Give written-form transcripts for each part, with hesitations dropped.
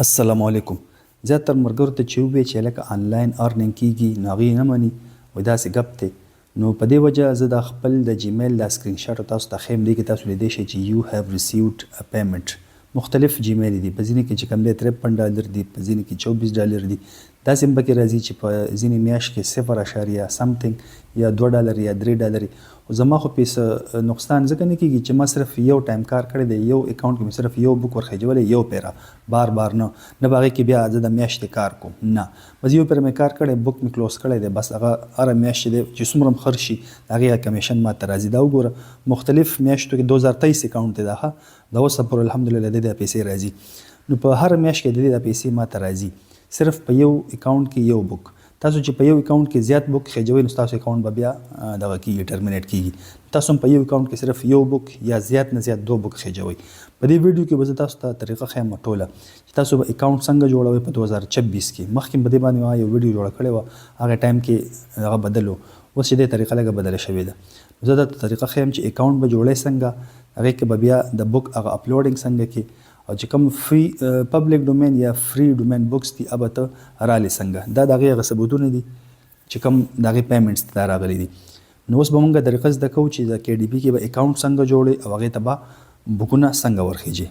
السلام علیکم. زیاتره ملګرو ته چې ووایي چې لکه آنلاین ارنینګ کېږي نو هغوی نه مني، وایي داسې ګپ دی. نو په دې وجه زه دا خپل د جیمیل دا سکرین شاټ تاسو ته ښیم. دې کې تاسو لیدی شئ چې یو هیو ریسیوډ ا پیمنټ. مختلف جیمیل دي، په ځینې کې چې کوم دی $53 دي، په ځینې کې $24 دي. داسې هم پکې راځي چې په ځینې میاشت کې 0 سمثینګ یا $2 یا $3. خو زما خو پیسه نقصان ځکه نه کېږي چې ما صرف یو ټایم کار کړی دی، یو اکاونټ کې مې صرف یو بک ورخېجولی، یو پیره بار بار نه په هغې کې بیا زه د میاشتې کار کوم، نه بس یو پیره مې کار کړی، بک مې کلوز کړی دی، بس هغه هره میاشت چې دی چې څومره هم خرج شي د هغې کمیشن ما ته راځي. دا وګوره مختلف میاشتو کې 2023 اکاونټ دی دا د اوسه پورې الحمدلله د دې پیسې راځي. نو په هره میاشت کې د دې د پیسې ما ته راځي صرف په یو اکاونټ کې یو بک. تاسو چې په یو اکاونټ کې زیات بک خېجوئ نو تاسو اکاونټ به بیا دغه کېږي، ټرمینیټ کېږي. تاسو هم په یو اکاونټ کې صرف یو بک یا زیات نه زیات 2 بک خېجوئ. په دې ویډیو کې به زه تاسو ته طریقه ښیم ټوله چې تاسو به اکاونټ څنګه جوړوئ په 2026 کې. مخکې په دې باندې ما یو ویډیو جوړه کړې وه، هغه ټایم کې هغه بدل و، اوس چې دې طریقه لږه بدله شوې ده. زه درته طریقه ښیم چې اکاونټ به جوړئ څنګه، هغې کې به بیا د بک هغه اپلوډینګ څنګه کې، او چې کوم فری پبلک ډومین یا فری ډومین بکس دي هغه ته رالې څنګه. دا د هغې هغه ثبوتونه دي چې کوم د هغې پیمنټس دا راغلي دي. نو اوس به مونږ طریقه زده کوو چې د KDP کې به اکاونټ څنګه جوړئ او هغې ته به بکونه څنګه ورخېجئ.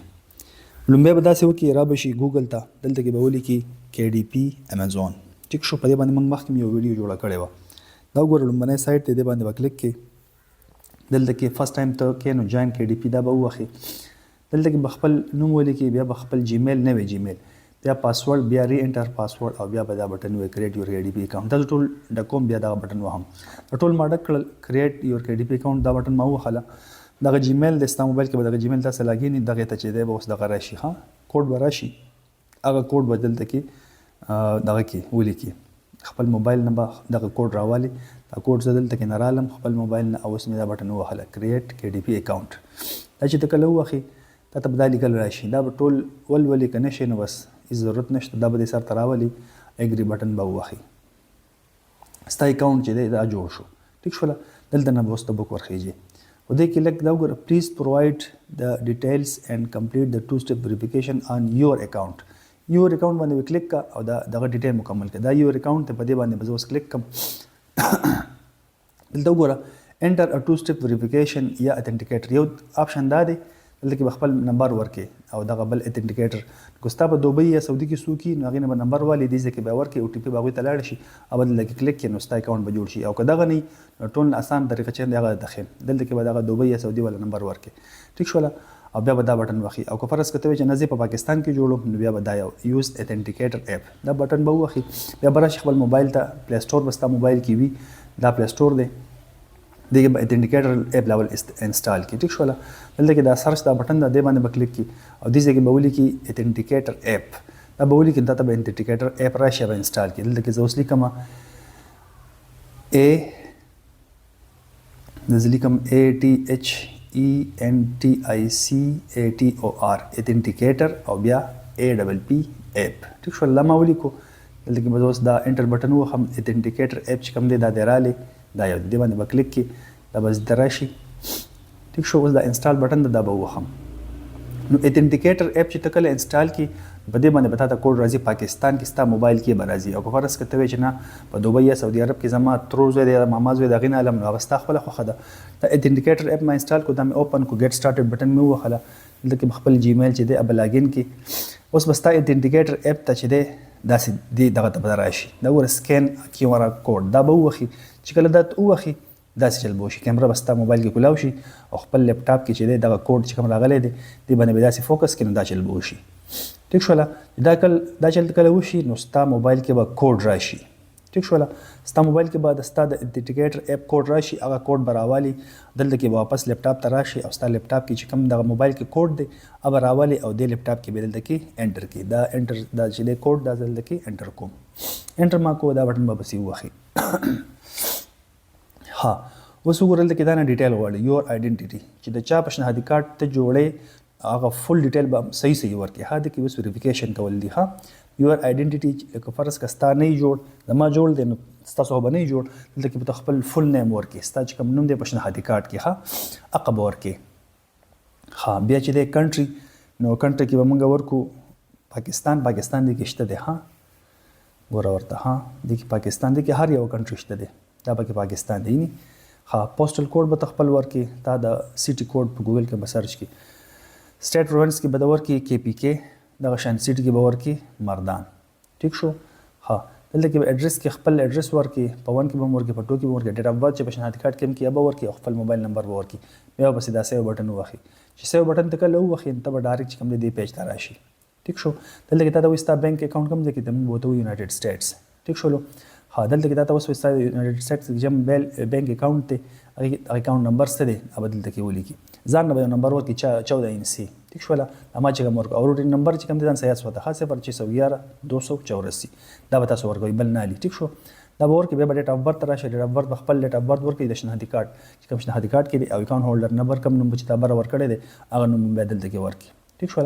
لومبی به داسې وکړي، را به شي ګوګل ته، دلته کې به ولیکي KDP امیزون. ټیک شو. په دې باندې مونږ مخکې یو ویډیو جوړه کړې وه. دا وګوره لومبنی سایټ دی، دې باندې به کلیک کړي. دلته کې فرست ټایم ته کې نو جاین KDP دا به ووهي. دلته کې به خپل نوم ولیکي، بیا به خپل جیمیل، نوی جیمیل، بیا پاسورډ، بیا ری انټر پاسورډ، او بیا به دا بټن وي کریټ یور KDP اکاونټ. دا ټول ډکوم، بیا دا بټن وهم. دا ټول ما ډک کړل، کریټ یور KDP اکاونټ دا بټن ما ووهله. دغه جیمیل د ستا موبایل کې به دغه جیمیل تاسو لاګین دغه ته چې دی به اوس دغه راشي، ها کوډ به راشي، هغه کوډ به دلته کې دغه کې ولیکي. خپل موبایل نه به دغه کوډ راوالي. دا کوډ زه دلته کې نه رالم خپل موبایل نه، اوس مې دا بټن ووهله کریټ KDP اکاونټ. دا چې ته کله ووهي تا ته به دا لیکل راشي، دا به ټول ولولي، که نه شي نو بس هېڅ ضرورت نشته، دا به دې سر ته راولي، اګري بټن به ووهي. ستا اکاونټ چې دی دا جوړ شو. ټیک شوله. دلته نه به اوس ته بک ورخېجي. خو دې کې لږ دا وګوره، پلیز پرووایډ د ډیټیلز اینډ کمپلیټ د 2 سټیپ ویریفیکیشن آن یور اکاونټ. یور اکاونټ باندې به کلیک کړه او دغه ډیټیل مکمل کړه. دا یور اکاونټ دی، په دې باندې به زه اوس کلیک کړم. دلته وګوره انټر ا 2 سټیپ ویریفیکیشن یا اتنټیکیټر. یو آپشن دا دی، دلته کې به خپل نمبر ورکې او دغه بل اتنټیکیټر. که ستا په دوبۍ یا سعودي کې څوک وي نو هغې نه به نمبر والي، دې ځای کې به ورکړي، OTP به هغوی ته لاړ شي، او به دلته کې کلیک کړي نو ستا اکاونټ به جوړ شي. او که دغه نه وي نو ټول اسان طریقه چې دی هغه درته ښیم. دلته کې به دغه دوبۍ یا سعودي والا نمبر ورکړي. ټیک شوله. او بیا به دا بټن وخي. او که فرض کته وي چې نه زه په پاکستان کې جوړم نو بیا به دا یو یوز اتنټیکیټر اپ دا بټن به وخي. بیا به راشي خپل موبایل ته، پلی سټور به ستا موبایل کې وي، دا پلی سټور دی، دغه به اتنټیکیټر اپ لاول انسټال کی. ټیک شوله. دلته کې دا سرچ دا بټن دا دې باندې به کلیک کی او دې ځای کې به ولیکي اتنټیکیټر اپ. دا به ولیکي دا ته به اتنټیکیټر اپ راشي به انسټال کی. دلته کې زه اوس لیکم ATHENTICATOR اتنټیکیټر او بیا APP اپ. ټیک شوله. دا ما ولیکو. دلته کې به اوس دا انټر بټن وهم، اتنټیکیټر اپ چې کوم دی دا دې رالی، دا یو دې باندې به کلیک کی، دا به زده راشي. ټیک شو. اوس دا انسټال بټن دا به ووهم. نو اتنټیکیټر اپ چې ته کله انسټال کی په دې باندې به تا ته کوډ راځي، پاکستان کې ستا موبایل کې به راځي. او که فرض کته وي چې نه په دوبۍ یا سعودي عرب کې زما ترور زوی دی یا ماما زوی د هغې نه علم، نو هغه ستا خپله خوښه ده. دا اتنټیکیټر اپ ما انسټال کړو، دا مې اوپن کړو، ګیټ سټارټډ بټن مې ووهله. دلته کې به خپل جیمیل چې دی به لاګین کی. اوس به ستا اتنټیکیټر اپ ته چې دی داسې دې دغه ته به راشي. دا وګوره سکین QR کوډ دا به ووهي. چې کله دا ووهي داسې چل به وشي، کیمره به ستا موبایل کې کولاو شي او خپل لیپټاپ کې چې دی دغه کوډ چې کوم راغلی دی دې باندې به داسې فوکس کړي نو دا چل به وشي. ټیک شوله. دا چل کله وشي نو ستا موبایل کې به کوډ راشي. ټیک شوله. ستا موبایل کې به د ستا د اتنټیکیټر اپ کوډ راشي، هغه کوډ به راوالي، دلته کې به واپس لیپټاپ ته راشي او ستا لیپټاپ کې چې کوم دغه موبایل کې کوډ دی هغه به راوالي او دې لیپټاپ کې به دلته کې انټر کړي. دا انټر دا چې دی کوډ دا دلته کې انټر کوم. انټر ما کو، دا بټن به پسې ووهي. ها اوس وګورئ دلته کې دا نه ډیټیل غواړي، یور آیډنټیټي چې د چا پېشنهادي کارت ته جوړې هغه فل ډیټیل به صحیح ورکړي. ها دې کې اوس ویریفیکیشن کول دي. ها یور آیډنټیټي لکه فرض که ستا نه جوړ، زما جوړ دی نو ستاسو به نه جوړ، دلته کې به ته خپل فل نیم ورکړي، ستا چې کوم نوم دی پېشنهادي کارت کې ها هغه به ورکړي. ها بیا چې دی کنټري، نو کنټري کې به موږ ورکو پاکستان دی کې شته دی ها ګوره ورته ها دی کې پاکستان دی کې هر یو کنټری شته دی دا پکې پاکستان دی نه ها پوسټل کوډ به خپل ورکې تا د سیټي کوډ په ګوګل کې به سرچ کې سټیټ پروینس کې به ورکې KPK دغه شان سیټي کې به ورکې مردان ټیک شو ها دلته کې ایډریس کې خپل ایډریس ورکې په 1 کې به ورکې په 2 کې به ورکې ډیټ اف برث چې په شناخت کارت کې هم کې به ورکې خپل موبایل نمبر به ورکې بیا به سیدا سیو بٹن وخی چې سیو بٹن ته کله وخی ته به ډایرکټ کوم دی پیج ته راشي ټیک شو دلته کې تا د وستا بانک اکاونټ کوم ځای کې تم بوته یونایټډ سټیټس ټیک شو ها دلته کې تا وستا یونایټډ سټیټس جم بانک اکاونټ ته اکاونټ نمبر څه دی اب دلته کې ولیکي ځان نه نمبر ورکې 14 انسی ټیک شو اما چې کوم ورک او روټین نمبر چې کوم دي ځان سیاس وته خاصه پر 611 284 دا به تاسو ورکوي بل نه ټیک شو دا به ورکې به ډیټ اف برث راشي ډیټ اف برث خپل ډیټ اف برث ورکې د شناختی کارت چې کوم شناختی کارت کې دی او اکاونټ هولډر نمبر کوم نوم چې تا بر ورکړی دی هغه نوم به دلته کې ورکې ټیک شو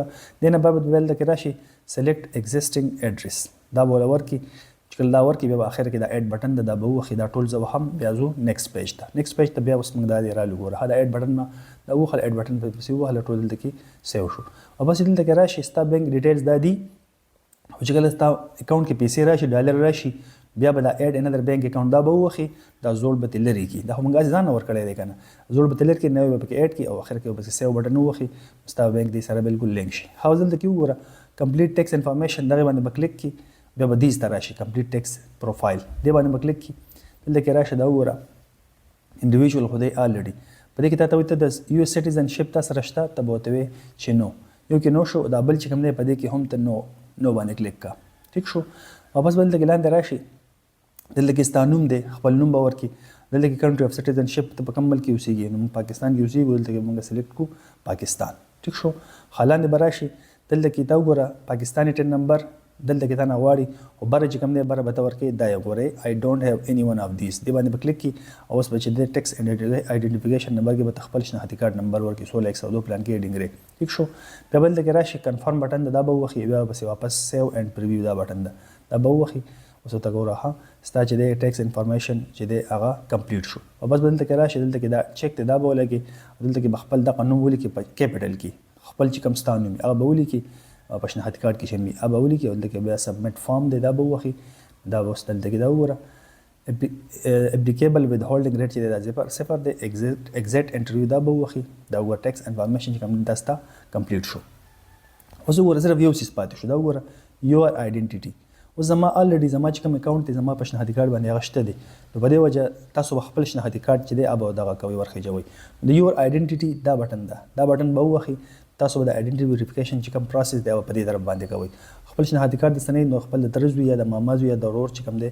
دنه به ول کې راشي سلیکټ ایگزیسټینګ ایډریس دا بوله ورکې چې کله دا ورکې بیا اخر کې دا اډ بٹن دا به وخی دا ټول زو هم بیا زو نیکسټ پیج ته نیکسټ پیج ته بیا اوس موږ دا دی را لګوره دا اډ بٹن ما دا وخل اډ بٹن په سی وهله ټول دلته کې سیو شو او بس دلته کې راشي ستا بانک ډیټیلز دا دی او چې کله ستا اکاونټ کې پیسې راشي ډالر راشي بیا به دا اډ انذر بانک اکاونټ دا به وخی دا زول به تلری کی دا موږ ځان ور کړی دی کنه زول به تلری کې نه به کې اډ کی او اخر کې بس سیو بٹن وخی ستا بانک دی سره بالکل لینک شي حاصل ته کې وګوره کمپلیټ ټیکس انفارمیشن دغه باندې بکلیک کی بیا به دیز ته راشي کمپلیټ ټیکس پروفایل دی باندې بکلیک کی دلته کې راشه دا وګوره انډیویډوال خو دی الریډي په دې کې تاسو ته د US سټیزنشپ تاسو راشته ته بوته وي چې نو یو کې نو شو دا بل چې کوم دی په دې کې هم ته نو باندې کلیک کا ټیک شو واپس بل ته لاندې راشي دلته کې ستانوم دی خپل نوم باور کی دلته کې کنټری اف سټیزنشپ ته په کمل کې اوسېږي نو پاکستان کې اوسېږي دلته کې موږ سلیکټ کو پاکستان ټیک شو خلاندې براشي دلته کې تا وګوره پاکستاني ټن نمبر دلته کې تا نه غواړي او بره چې کوم دی بره به ته ورکې دا یې ګورئ آی ډونټ هیو اني ون اف دیس دې باندې به کلیک کړي او اوس به چې د ټیکس آیډنټیفیکیشن نمبر کې به خپل شناختی کارت نمبر ورکړي 1602 پلان کې ایډنګ ری ټیک شو بیا بل دلته کې راشي کنفرم بٹن دا به وخی بیا بس واپس سیو اینڈ پریویو دا بٹن دا به وخی اوس ته ګوره ها ستا چې د ټیکس انفارمیشن چې د هغه کمپلیټ شو او بس دلته کې راشي دلته کې دا چیک ته دا به ولګي دلته کې خپل د قانون ولیکي په کیپټل کې خپل چې کم ستانو هغه به ولیکي په شناختی کارت کې شمي اب اولی کې دلته کې بیا سبمټ فارم دی دا به وخی دا اوس دلته کې دا وګوره اپلیکیبل وذ هولډینګ ریټ چې دا صفر دی ایگزیکټ انټرویو دا به وخی دا وګوره ټیکس انفارمیشن چې کوم داستا کمپلیټ شو اوس وګوره صرف یو څه پاتې شو دا وګوره یور آیډنټیټي اوس زما الریډي زما چې کوم اکاونټ دی زما په شناختی کارت باندې هغه شته دی نو په دې وجه تاسو خپل شناختی کارت چې دی اب دغه کوي ورخېجوي د یور آیډنټیټي دا بٹن دا بٹن به وخی تاسو د آیډنټیټي ویریفیکیشن چې کوم پروسس دی په دې طرف باندې کوي خپل شناختی کارت د سنې نو خپل د ترزوی یا د مامازو یا د ورور چې کوم دی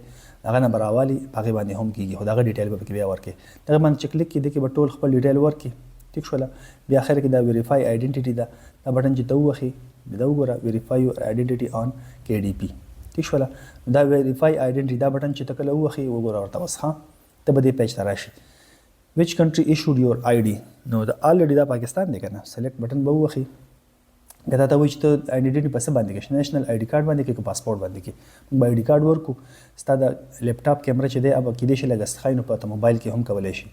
هغه نه براوالي هغه باندې هم کیږي خو دغه ډیټیل به کې بیا ورکې دغه باندې چې کلیک کې د کې به ټول خپل ډیټیل ورکې ټیک شول بیا اخر کې دا ویریفای آیډنټیټي دا بٹن چې ته وخی دا وګوره ویریفای یور آیډنټیټي آن KDP ټیک شول دا ویریفای آیډنټیټي دا بٹن چې ته کله وخی وګوره ورته وس ها ته به دې پیج ته راشي which country issued your ID نو دا الریډي دا پاکستان دی کنه سلیکټ بٹن به وخی دا ته وایي چې ته آیډنټیټي په څه باندې کې نېشنل آی ډي کارت باندې کې پاسپورت باندې کې موږ آی ډي کارت ورکو ستا د لیپټاپ کیمرا چې دی اب کېدای شي لږ ستخای نو په موبایل کې هم کولی شي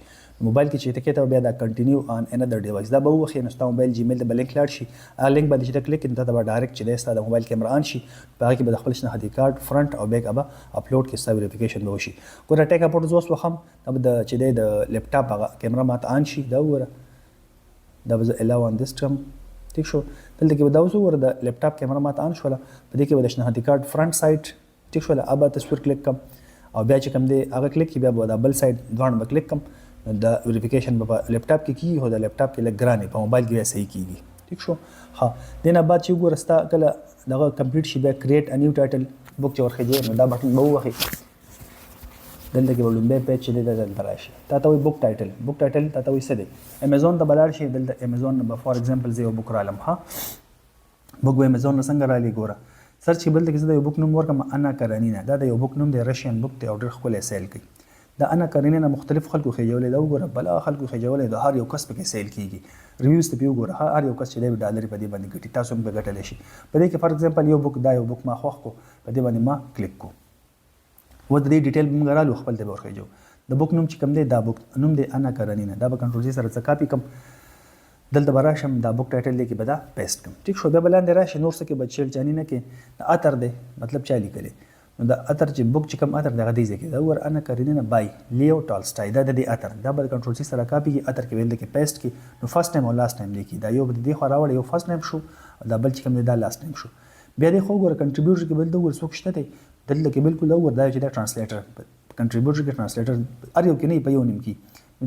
موبایل کې چې ته کې بیا دا کنټینیو آن انذر ډیوایس دا به وخی نو ستا موبایل جیمیل ته لینک لاړ شي هغه لینک باندې چې ته کلیک کړې ته به ډایرکټ چې دی ستا د موبایل کیمرا آن شي په هغه کې به د خپل شناختی کارت فرنٹ او بیک ابا اپلوډ کې ستا ویریفیکیشن به وشي ګوره ټیک اپورټ زوس وخم دا د چې دی د لیپټاپ هغه کیمرا ماته آن شي دا وګوره دا به الاو آن دس ټرم ټیک شو دلته کې به دا اوس وګوره د لیپټاپ کیمرا ماته آن شوله په دې کې به د شناختی کارت فرنٹ سایډ ټیک شوله اب تصویر کلیک کم او بیا چې کوم دی هغه کلیک کی بیا به دا بل سایډ ځوان به کلیک کم دا ویریفیکیشن په لیپټاپ کې کیږي هو د لیپټاپ کې لږ ګرانه په موبایل کې صحیح کیږي ټیک شو ها دینه بعد چې وګوره ستا کله دغه کمپلیټ شي بیا کریټ ا نیو ټایټل بوک چې ورخېږي نو دا بٹن به وخی دلته کې ولومبه پیج چې د دلته راشي تا ته وي بوک ټایټل تا ته وي څه دی امیزون ته بلار شي دلته امیزون نمبر فار ایگزامپل زه یو بوک رالم ها بوک به امیزون نه څنګه رالي ګوره سرچ کې بلته کې زه یو بوک نوم ورکم انا کرانینا دا د یو بوک نوم دی رشین بوک ته اورډر خپل سیل کوي دا انا کرانینا مختلف خلکو خېجولې دا وګوره بلا خلکو خېجولې د هر یو کس په کې سیل کیږي ریویوز ته وګوره هر یو کس چې د ډالر په دې باندې ګټي تاسو هم به ګټل شي په دې کې فار ایگزامپل یو بوک ما خوښ کو په دې باندې ما کلیک کو و د دې ډیټیل موږ رالو خپل ته ورخېجو د بوک نوم چې کوم دی دا بوک نوم دی انا کرانینا دا به کنټرول سره څه کاپی کم دلته به راشم دا بک ټایټل دی کې به دا پیسټ کړم. ټیک شو. بیا به لاندې راشي نور څه کې به چیړچاني نه کې د اتر دی مطلب چا لیکلی نو د اتر چې بک چې کوم اتر دغه دی ځای کې دا ور انا کارینینا بای لیو ټالسټای دا د دې اتر دا به کنټرول سی سره کاپي کې اتر کې ویل کې پیسټ کې نو فرست ټایم او لاست ټایم لیکي دا یو به دې خو راوړ یو فرست ټایم شو دا بل چې کوم دی دا لاست ټایم شو. بیا دې خو ګور کنټریبیوټر کې بل د ور څوک شته دی دلته کې بالکل اور دا چې دا ټرانسلیټر کنټریبیوټر کې ټرانسلیټر ار یو کې نه په یو نیم کې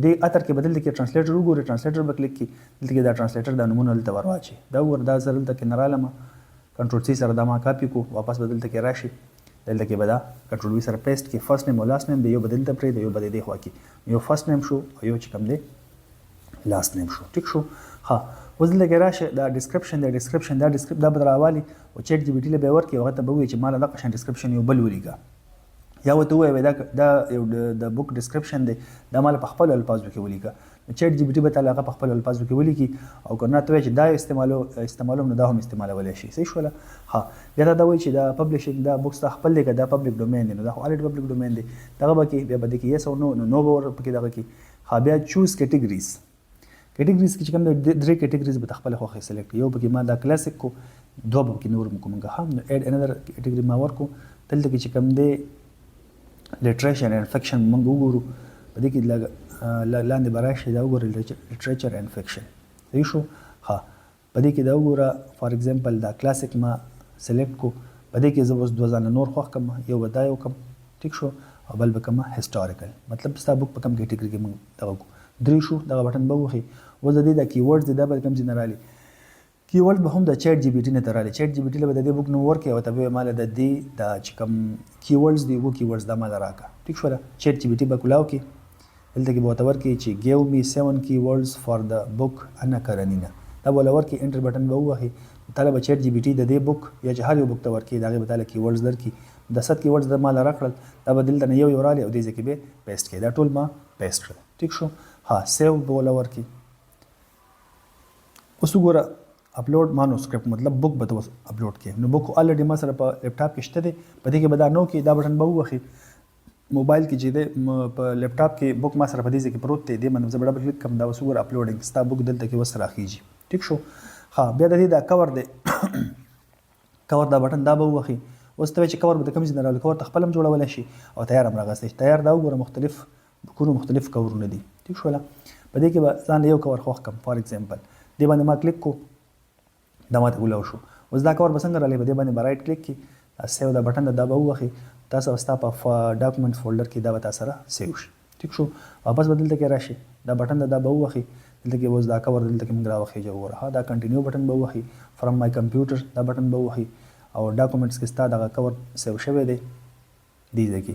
دې اتر کې بدل کې ټرانسلیټر وګوري ټرانسلیټر به کلیک کې دلته کې دا ټرانسلیټر د نمونه دلته ورواچي دا ور دا زر دلته کې نراله ما کنټرول سی سره دا ما کاپي کو واپس بدلته کې راشي دلته کې به دا کنټرول وی سره پیسټ کې فرست نیم او لاست نیم به یو بدلته پرې دی یو بدل دی خو کې یو فرست نیم شو یو چې کوم دی لاست نیم شو. ټیک شو. ها اوس دلته کې راشه دا ډسکرپشن دا بدراوالي او چیټ جی پی ټی له به ورکې هغه ته به وي چې مال دا قشن ډسکرپشن یو بل ولیکا یا وته وای دا یو د بک ډسکرپشن دی دا مال په خپل الفاظو کې ولیکا چیټ جی پی ټی به تعالی په خپل الفاظو کې ولیکي او کنه ته چې دا استعمالو نه دا هم استعمالولای شي. صحیح شوله. ها بیا دا وایي چې دا پبلشینګ دا بوکس ته خپل دی دا پبلک ډومین دی نو دا الریډي پبلک ډومین دی دغه به کې بیا به کې یس او نو به ور پکې دغه کې ها بیا چوز کیټګریز کې چې کوم درې کیټګریز به خپل خوښه سلیکټ یو به کې ما دا کلاسیک کو دوه به کې نور کوم هم اډ انذر کیټګری ما ورکو دلته کې چې کوم دی لټریچر اینڈ فکشن موږ وګورو په دې کې لاندې براشي دا وګورئ لټریچر اینڈ فکشن. صحیح شو. ها په دې کې دا وګوره فار ایگزامپل دا کلاسیک ما سلیکټ کو په دې کې زه اوس دوه ځانه نور خوښ کم یو ودا یو کم. ټیک شو. او بل به کوم هیستوریکل مطلب ستا بک په کوم کیټګری کې موږ دغه کو درې شو دغه بټن به وخی و زه دې دا کیورډز دا به کوم ځای نه رالي کیورډ به هم د چیټ جی پی ټی نه تراله چیټ جی پی ټی له د دې بک نو ورکې او ته مال د دې دا چې کوم کیورډز دی وو کیورډز دا مال راکا. ټیک شو. چیټ جی پی ټی به کولاو کې دلته کې به تور کې چې گیو می 7 کیورډز فار د بک انا کرنینا دا ولور کې انټر بٹن به وهي طالب چیټ جی پی ټی د دې بک یا چې هر یو بک ته ورکې داغه به تعالی کیورډز درکې د 7 کیورډز د مال راکړل دا به دلته یو رالی او دې ځکه به پیسټ کې دا ټول ما پیسټ کړ. ټیک شو. ها سیو به ولور کې اوس وګوره اپلوډ مانوسکرپټ مطلب بک به اپلوډ کې نو بک الریډي ما سره په لپټاپ کې شته دی په دې کې به دا نو کې دا بټن به وخی موبایل کې چې دی په لپټاپ کې بک ما سره په دې کې پروت دی د منځ بڑا کلیک کوم دا وسور اپلوډینګ ستا بک دلته کې وسره راخیږي. ټیک شو. ها بیا د دې دا کور دی کور دا بټن دا به وخی اوس ته چې کور به د کوم ځای نه راول کور ته خپلم جوړول شي او تیار هم راغلی تیار دا وګوره مختلف بکونو مختلف کورونه دي. ټیک شو. په دې کې به ځان یو کور خوښ کم فار ایگزامپل دې باندې ما کلیک کو دا ماته ولو شو اوس دا کور بسنګ را لې بده باندې برایټ کلیک کی سیو دا بٹن دا به وخی تاسو ستا په ډاکومېنټ فولډر کې دا به تاسو سره سیو شي. ټیک شو. واپس بدلته کې راشي دا بٹن دا به وخی دلته کې اوس دا کور دلته کې موږ راوخی جوړه ها دا کنټینیو بٹن به وخی فرام مای کمپیوټر دا بٹن به وخی او ډاکومېنټس کې ستا دا کور سیو شوی دی دی ځکه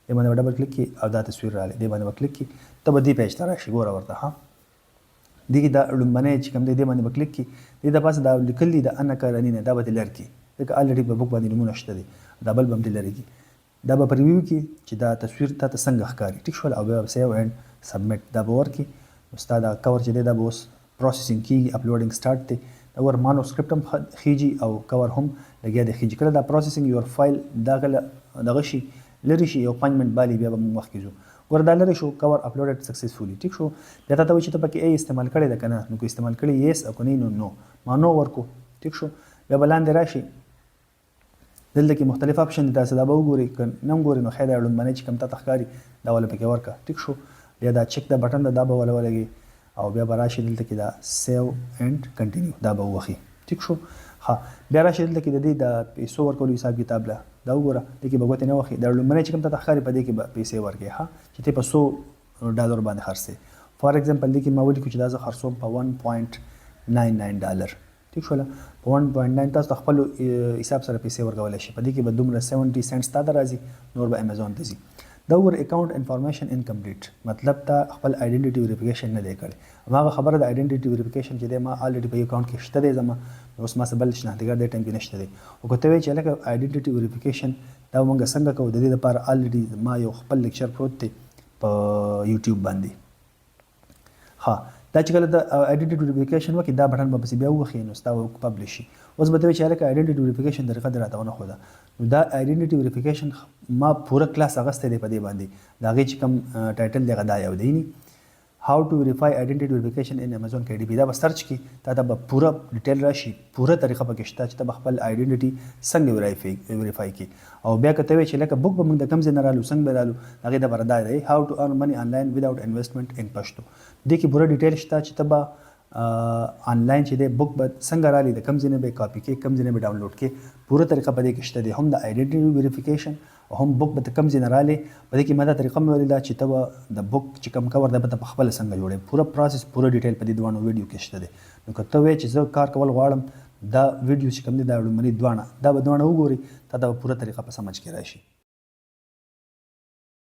دې باندې ډبل کلیک کی او دا تصویر را لې دې باندې کلیک کی ته به دې پیج ته راشي ګوره ورته ها دغه دا لمنه چې کوم دې باندې کلیک کی دې د پاسه دا لیکل دي د انا کرنینه دا به لر کی دغه الریډي په بک باندې نمونه شته دي دا بل بم لري کی دا به پریویو کی چې دا تصویر ته څنګه ښکاری. ټیک شو. او بیا سیو اینڈ سبمټ دا به ورکی استاد دا کور چې دا به اوس پروسیسینګ کی اپلوډینګ سٹارټ دی دا ور مانوسکرپټ هم خيجي او کور هم لګیا دی خيجي کړه دا پروسیسینګ یور فایل دا دغه شي لری شي یو 5 منټ باندې بیا به مخ کیږي وردا لري شو کور اپلوډډ سکسسفولي. ټیک شو. دا ته وایي چې ته پکې ای استعمال کړی دا کنه نو کو استعمال کړی یس او کني نو ما نو ورکو. ټیک شو. بیا بلاندې راشي دلته کې مختلف اپشن دي تاسو دا به وګورئ نم ګورئ نو خیر اړوند باندې چې کم ته تخکاری دا ول پکې ورکا. ټیک شو. بیا دا چک دا بٹن دا به ولګي او بیا براشي دلته کې دا سیو اینڈ کنټینیو دا به وخی. ټیک شو. ها بیا راشي دلته کې د دې د پیسو ورکولو حساب کتاب لا دا وګوره د کې بغوت نه وخی دا لمنه چې کوم ته تخکاری په دې کې پیسې ورکې ها چې ته په $100 باندې خرڅې فار ایگزامپل د کې ما ویل چې دا زه خرڅوم په $1.99. ټیک شو. په 1.9 تاسو خپل حساب سره پیسې ورکول شي په دې کې به دومره 70 سنټس تا راځي نور به امیزون ته ځي. دا ور اکاونٹ انفارمیشن انکمپلیټ مطلب تا خپل آیډنټیټی ویریفیکیشن نه دی کړی ما خبره د آیډنټیټی ویریفیکیشن چې ما الریډي په اکاونٹ کې شته دی زما اوس ما سبل شنه دغه د ټیم کې نشته دی او کوته وی چې لکه آیډنټیټی ویریفیکیشن دا موږ څنګه کوو د دې لپاره الریډي ما یو خپل لیکچر پروت دی په یوټیوب باندې. ها دا چې کله د آیډنټیټی ویریفیکیشن وکړي دا بټن به بیا وخی نو ستا پبلش شي اوس به ته چې لکه آیډنټیټی ویریفیکیشن طریقه دراته ونه خو دا نو دا آیډنټیټی ویریفیکیشن ما پوره کلاس اغسته دی په دې باندې دا غي چې کوم ټایټل دی غدا یو دی ني. how to verify identity verification in Amazon KDP دا به سرچ کی تا ته به پوره ډیټیل راشي پوره طریقه پکې شته چې ته به خپل آیډنټیټي څنګه ویریفای کی او بیا کته وی چې لکه بوک به موږ د کم ځای نه رالو څنګه به رالو هغه د بردا دی how to earn money online without investment in پښتو دې کې پوره ډیټیل شته چې ته به آنلاین چې دی بوک به څنګه رالي د کم ځای نه به کاپی کې کم ځای نه به ډاونلوډ کې پوره طریقه په دې کې شته دی هم د آیډنټیټي ویریفیکیشن هم بوک به کم ځای نه رالي په دې کې ماده طریقه مې ویلې ده چې ته د بوک چې کم کور ده به ته په خپله څنګه جوړې پوره پروسس پوره ډیټیل په دې دوانو ویډیو کې شته دی نو که ته وایې چې زه کار کول غواړم دا ویډیو چې کوم دی دا لومړني دوانه دا به دوانه وګوري تا ته به پوره طریقه په سمجھ کې راشي